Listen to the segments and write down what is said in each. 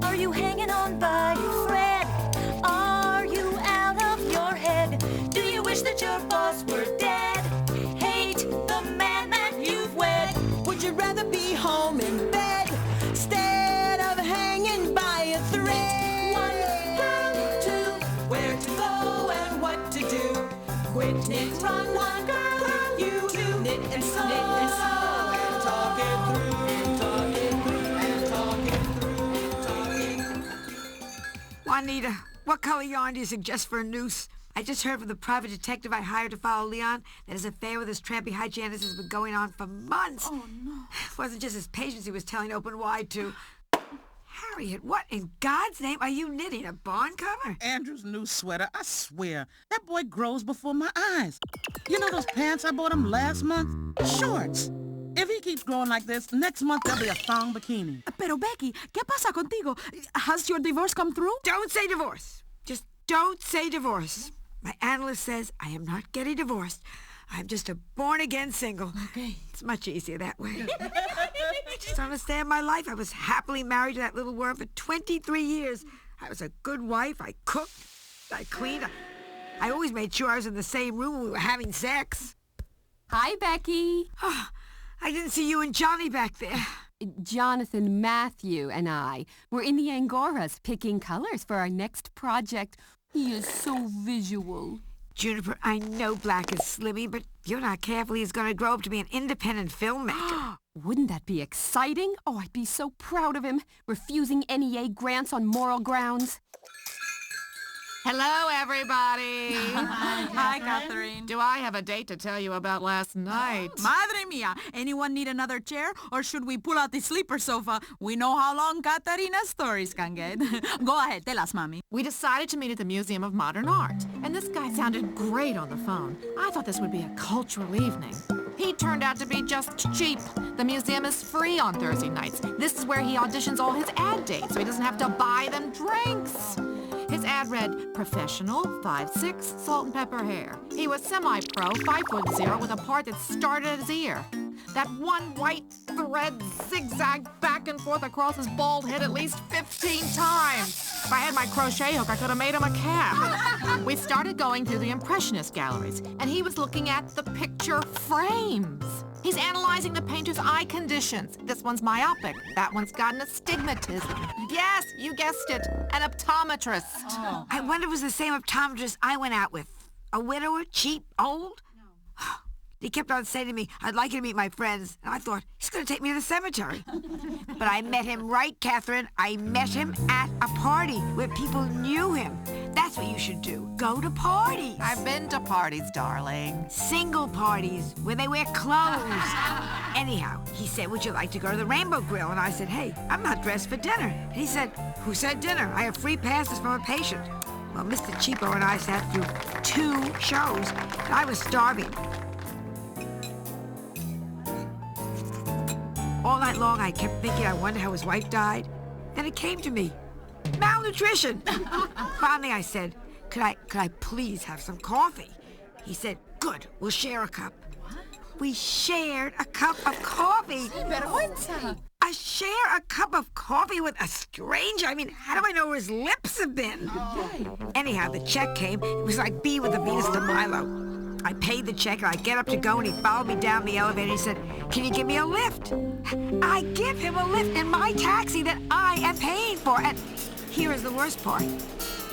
Are you hanging on by a thread? Are you out of your head? Do you wish that your boss were dead? Hate the man that you've wed? Would you rather be home in bed instead of hanging by a thread? One girl, two, where to go and what to do. Quit, knit, run, one girl, you two, knit and sew, and talk it through, and talk it through, and talk it through, and talk it through. Juanita, what color yarn do you suggest for a noose? I just heard from the private detective I hired to follow Leon that his affair with his trampy hygienist has been going on for months. Oh, no. It wasn't just his patients he was telling open wide to. Harriet, what in God's name are you knitting? A barn cover? Andrew's new sweater, I swear. That boy grows before my eyes. You know those pants I bought him last month? Shorts. If he keeps growing like this, next month there'll be a thong bikini. Pero Becky, ¿qué pasa contigo? Has your divorce come through? Don't say divorce. Just don't say divorce. My analyst says I am not getting divorced. I'm just a born-again single. Okay. It's much easier that way. I just don't understand my life. I was happily married to that little worm for 23 years. I was a good wife. I cooked. I cleaned. I always made sure I was in the same room when we were having sex. Hi, Becky. Oh, I didn't see you and Johnny back there. Jonathan, Matthew, and I were in the Angoras picking colors for our next project. He is so visual. Juniper, I know Black is slimmy, but if you're not careful, he's going to grow up to be an independent filmmaker. Wouldn't that be exciting? Oh, I'd be so proud of him, refusing NEA grants on moral grounds. Hello, everybody. Hi, Catherine. Do I have a date to tell you about last night? Madre mia. Anyone need another chair? Or should we pull out the sleeper sofa? We know how long Catarina's stories can get. Go ahead, tell us, Mommy. We decided to meet at the Museum of Modern Art, and this guy sounded great on the phone. I thought this would be a cultural evening. He turned out to be just cheap. The museum is free on Thursday nights. This is where he auditions all his ad dates, so he doesn't have to buy them drinks. His ad read, professional, 5'6", salt and pepper hair. He was semi-pro, 5'0", with a part that started at his ear. That one white thread zigzagged back and forth across his bald head at least 15 times. If I had my crochet hook, I could have made him a cap. We started going through the Impressionist galleries, and he was looking at the picture frames. He's analyzing the painter's eye conditions. This one's myopic. That one's got an astigmatism. Yes, you guessed it, an optometrist. Oh. I wonder if it was the same optometrist I went out with. A widower, cheap, old? No. He kept on saying to me, I'd like you to meet my friends. And I thought, he's going to take me to the cemetery. But I met him right, Catherine. I met him at a party where people knew him. That's what you should do. Go to parties. I've been to parties, darling. Single parties where they wear clothes. Anyhow, he said, would you like to go to the Rainbow Grill? And I said, hey, I'm not dressed for dinner. And he said, who said dinner? I have free passes from a patient. Well, Mr. Cheapo and I sat through 2 shows, and I was starving. All night long, I kept thinking, I wonder how his wife died. Then it came to me. Malnutrition! Finally, I said, could I please have some coffee? He said, good, we'll share a cup. We shared a cup of coffee. I share a cup of coffee with a stranger? I mean, how do I know where his lips have been? Anyhow, the check came. It was like B with the Venus de Milo. I paid the check, and I get up to go, and he followed me down the elevator. He said, can you give me a lift? I give him a lift in my taxi that I am paying for. And here is the worst part.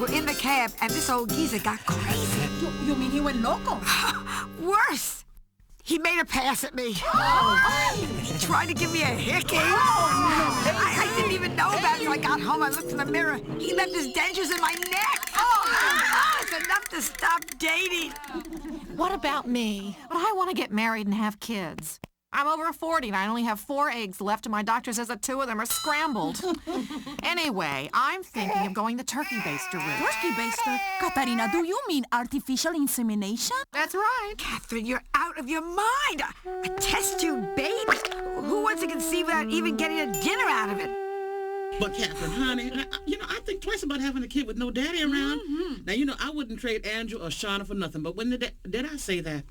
We're in the cab, and this old geezer got crazy. You mean he went loco? Worse. He made a pass at me. He tried to give me a hickey. I didn't even know about it until I got home. I looked in the mirror. He left his dentures in my neck. It's enough to stop dating. What about me? But I want to get married and have kids. I'm over 40 and I only have 4 eggs left, and my doctor says that 2 of them are scrambled. Anyway, I'm thinking of going the turkey baster route. Turkey baster? Catarina, do you mean artificial insemination? That's right. Catherine, you're out of your mind. A test tube baby? Who wants to conceive without even getting a dinner out of it? But Catherine, honey, I think twice about having a kid with no daddy around. Now, I wouldn't trade Andrew or Shauna for nothing, but when did I say that?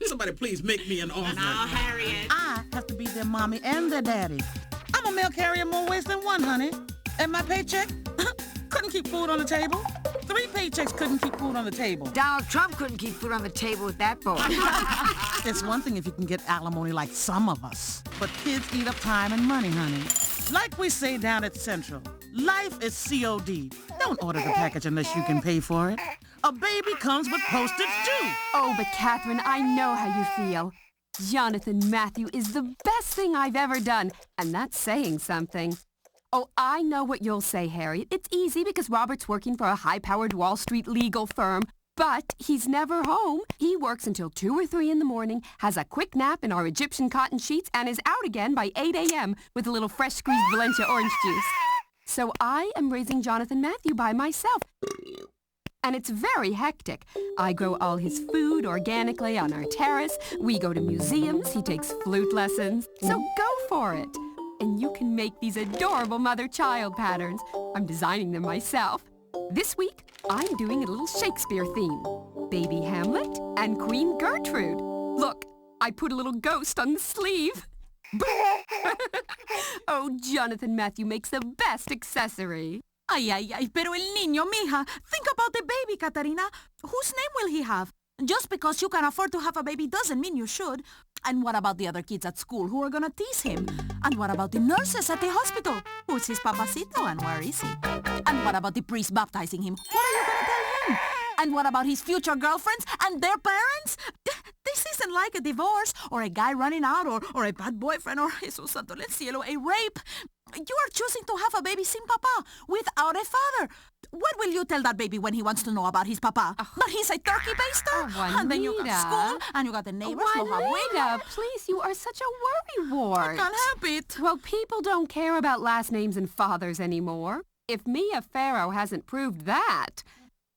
Somebody please make me an offer. Now, Harriet. I have to be their mommy and their daddy. I'm a mail carrier more ways than one, honey. And my paycheck couldn't keep food on the table. 3 paychecks couldn't keep food on the table. Donald Trump couldn't keep food on the table with that boy. It's one thing if you can get alimony like some of us. But kids eat up time and money, honey. Like we say down at Central, life is COD. Don't order the package unless you can pay for it. A baby comes with postage too. Oh, but Catherine, I know how you feel. Jonathan Matthew is the best thing I've ever done, and that's saying something. Oh, I know what you'll say, Harriet. It's easy because Robert's working for a high-powered Wall Street legal firm. But he's never home. He works until 2 or 3 in the morning, has a quick nap in our Egyptian cotton sheets, and is out again by 8 a.m. with a little fresh-squeezed Valencia orange juice. So I am raising Jonathan Matthew by myself. And it's very hectic. I grow all his food organically on our terrace. We go to museums. He takes flute lessons. So go for it. And you can make these adorable mother-child patterns. I'm designing them myself. This week, I'm doing a little Shakespeare theme. Baby Hamlet and Queen Gertrude. Look, I put a little ghost on the sleeve. Oh, Jonathan Matthew makes the best accessory. Ay, ay, ay, pero el niño, mija. Think about the baby, Katarina. Whose name will he have? Just because you can afford to have a baby doesn't mean you should. And what about the other kids at school who are gonna tease him? And what about the nurses at the hospital? Who's his papacito and where is he? And what about the priest baptizing him? What are you gonna tell him? And what about his future girlfriends and their parents? This isn't like a divorce or a guy running out or a bad boyfriend or, Jesus santo del cielo, a rape. You are choosing to have a baby sin papa, without a father. What will you tell that baby when he wants to know about his papa? That he's a turkey baster? And then you got school, and you got the neighbors who have Juanita, please, you are such a worrywart. I can't help it. Well, people don't care about last names and fathers anymore. If Mia Farrow hasn't proved that.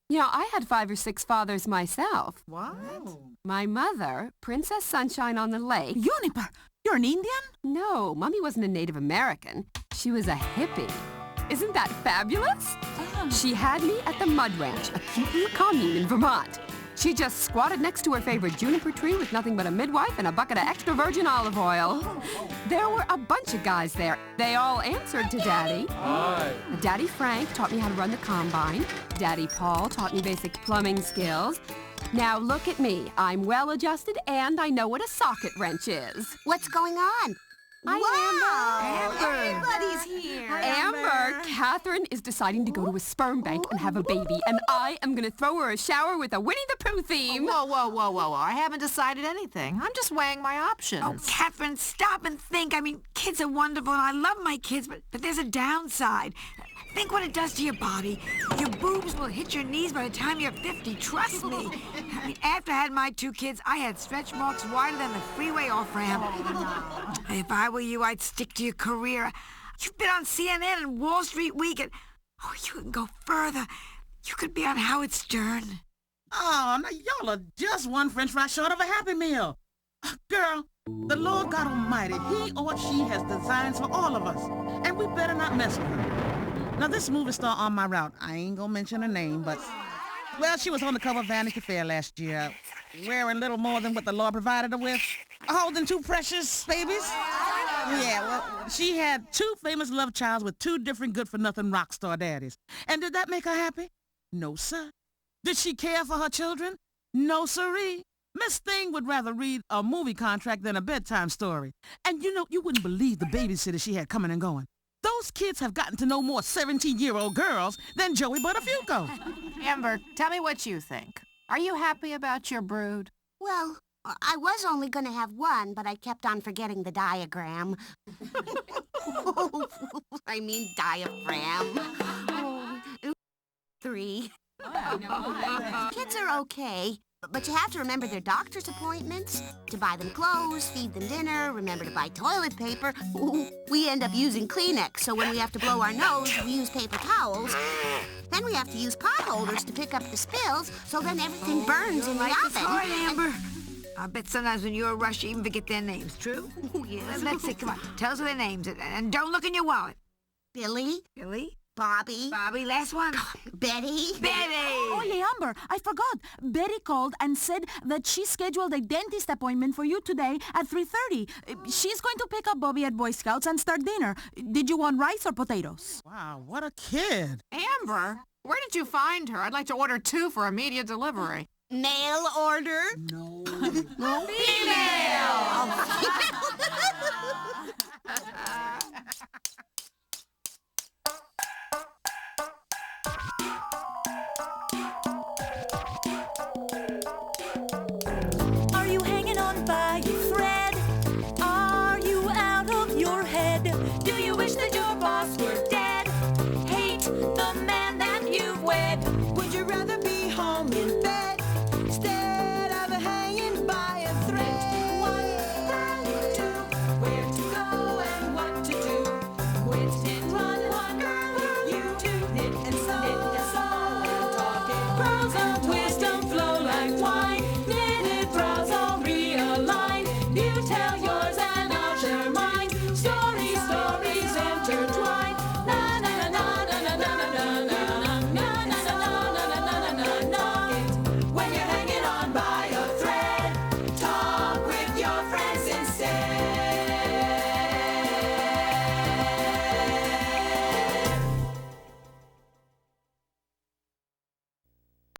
You know, I had 5 or 6 fathers myself. What? My mother, Princess Sunshine on the Lake. Juniper, you're an Indian? No, Mommy wasn't a Native American. She was a hippie. Isn't that fabulous? She had me at the Mud Ranch, a cute little commune in Vermont. She just squatted next to her favorite juniper tree with nothing but a midwife and a bucket of extra virgin olive oil. There were a bunch of guys there. They all answered to Daddy. Hi. Daddy Frank taught me how to run the combine. Daddy Paul taught me basic plumbing skills. Now look at me. I'm well-adjusted and I know what a socket wrench is. What's going on? Hi, Amber. Everybody's here. Amber, Catherine is deciding to go to a sperm bank and have a baby, and I am going to throw her a shower with a Winnie the Pooh theme. Whoa, whoa, whoa, whoa, whoa. I haven't decided anything. I'm just weighing my options. Oh, Catherine, stop and think. I mean, kids are wonderful, and I love my kids, but there's a downside. Think what it does to your body. Your boobs will hit your knees by the time you're 50, trust me. I mean, after I had my 2 kids, I had stretch marks wider than the freeway off-ramp. If I were you, I'd stick to your career. You've been on CNN and Wall Street Week, and you can go further. You could be on Howard Stern. Oh, now y'all are just one french fry short of a Happy Meal. Girl, the Lord God Almighty, He or she has designs for all of us, and we better not mess with her. Now, this movie star on my route, I ain't gonna mention her name, but, well, she was on the cover of Vanity Fair last year, wearing little more than what the Lord provided her with, holding 2 precious babies. Yeah, well, she had 2 famous love childs with 2 different good-for-nothing rock star daddies. And did that make her happy? No, sir. Did she care for her children? No, sirree. Miss Thing would rather read a movie contract than a bedtime story. And you know, you wouldn't believe the babysitter she had coming and going. Those kids have gotten to know more 17-year-old girls than Joey Buttafuoco. Amber, tell me what you think. Are you happy about your brood? Well, I was only going to have 1, but I kept on forgetting the diagram. I mean diaphragm. 3. Kids are okay, but you have to remember their doctor's appointments, to buy them clothes, feed them dinner, remember to buy toilet paper. We end up using Kleenex, so when we have to blow our nose, we use paper towels. Then we have to use pot holders to pick up the spills, so then everything burns in the It's oven. hard, Amber. I bet sometimes when you're a rush, you even forget their names. True? Yes. Let's see. Come on. Tell us their names, and don't look in your wallet. Billy, Billy, Bobby. Bobby, last one. Betty. Betty! Oh, yeah, Amber, I forgot. Betty called and said that she scheduled a dentist appointment for you today at 3:30. She's going to pick up Bobby at Boy Scouts and start dinner. Did you want rice or potatoes? Wow, what a kid. Amber, where did you find her? I'd like to order 2 for immediate delivery. Mail order. No. Female.